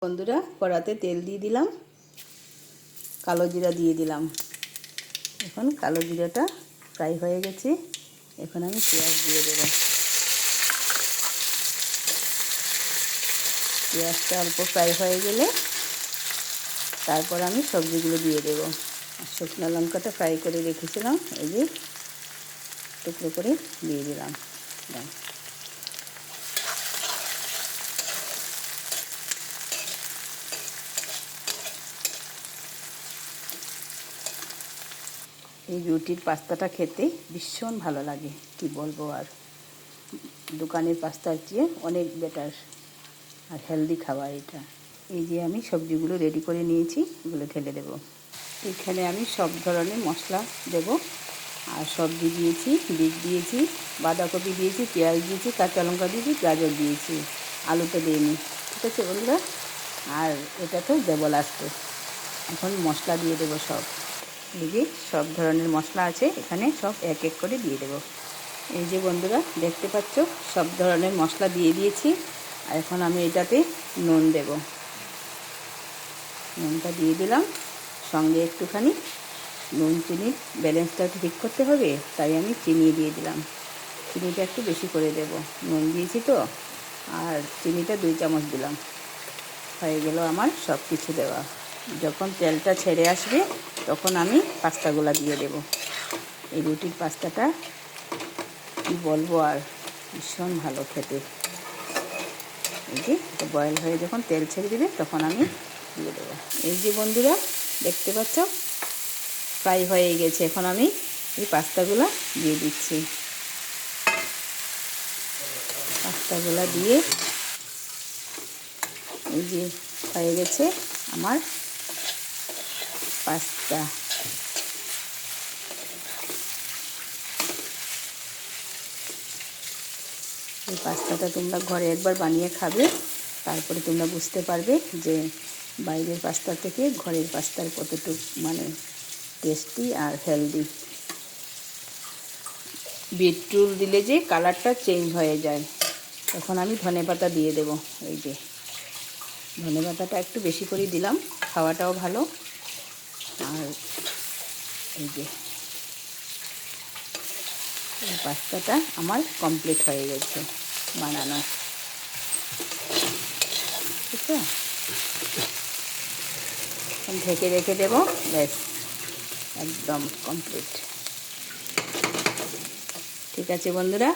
বন্ধুরা, কড়াতে তেল দিয়ে দিলাম, কালো জিরা দিয়ে দিলাম। এখন কালো জিরাটা ফ্রাই হয়ে গেছে। এখন আমি পেঁয়াজ দিয়ে দেব। পেঁয়াজটা অল্প ফ্রাই হয়ে গেলে তারপর আমি সবজিগুলো দিয়ে দেব। শুকনো লঙ্কাটা ফ্রাই করে রেখেছিলাম, এই যে টুকরো করে দিয়ে দিলাম। এই রুটির পাস্তাটা খেতে ভীষণ ভালো লাগে, কি বলবো আর। দোকানের পাস্তার চেয়ে অনেক বেটার আর হেলদি খাবার এটা। এই যে আমি সবজিগুলো রেডি করে নিয়েছি, এগুলো ঢেলে দেব। এখানে আমি সব ধরনের মশলা দেব। আর সবজি দিয়েছি, বিট দিয়েছি, বাঁধাকপি দিয়েছি, পেঁয়াজ দিয়েছি, কাঁচা লঙ্কা দিয়েছি, গাজর দিয়েছি, আলুটা দিইনি। ঠিক আছে বন্ধুরা, আর এটা তো দেবো লাস্টে। এখন মশলা দিয়ে দেবো সব। এই যে সব ধরনের মশলা আছে এখানে, সব এক এক করে দিয়ে দেব। এই যে বন্ধুরা দেখতে পাচ্ছ, সব ধরনের মশলা দিয়ে দিয়েছি। আর এখন আমি এটাতে নুন দেব। নুনটা দিয়ে দিলাম, সঙ্গে একটুখানি নুন চিনির ব্যালেন্সটা ঠিক করতে হবে, তাই আমি চিনি দিয়ে দিলাম। চিনিটা একটু বেশি করে দেব, নুন দিয়েছি তো। আর চিনিটা 2 চামচ দিলাম। হয়ে গেল আমার সব কিছু দেওয়া। যখন তেলটা ছেড়ে আসবে তখন আমি পাস্তাগুলো দিয়ে দেব। এই রুটির পাস্তাটা কি বলবো আর, ভীষণ ভালো খেতে। এই যে এটা বয়েল হয়ে যখন তেল ছেড়ে দেবে তখন আমি দিয়ে দেবো। এই যে বন্ধুরা দেখতে পাচ্ছ, ফ্রাই হয়ে গেছে। এখন আমি এই পাস্তাগুলো দিয়ে দিচ্ছি। পাস্তাগুলো দিয়ে এই যে হয়ে গেছে আমার পাস্তা। এই পাস্তাটা তোমরা ঘরে একবার বানিয়ে খাবে, তারপরে তোমরা বুঝতে পারবে যে বাইরের পাস্তা থেকে ঘরের পাস্তার কতটুকু মানে টেস্টি আর হেলদি। বিটরুট দিলে যে কালারটা চেঞ্জ হয়ে যায়। এখন আমি ধনেপাতা দিয়ে দেব। এই যে ধনেপাতাটা একটু বেশি করে দিলাম, খাওয়াটাও ভালো। আর এই যে এই পাস্তাটা আমার কমপ্লিট হয়ে গেছে বানানো। ঠিক আছে, ঢেকে রেখে দেবো, ব্যাস একদম কমপ্লিট। ঠিক আছে বন্ধুরা,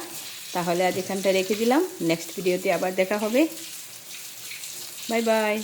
তাহলে আজ এখানটা রেখে দিলাম। নেক্সট ভিডিওতে আবার দেখা হবে। Bye bye.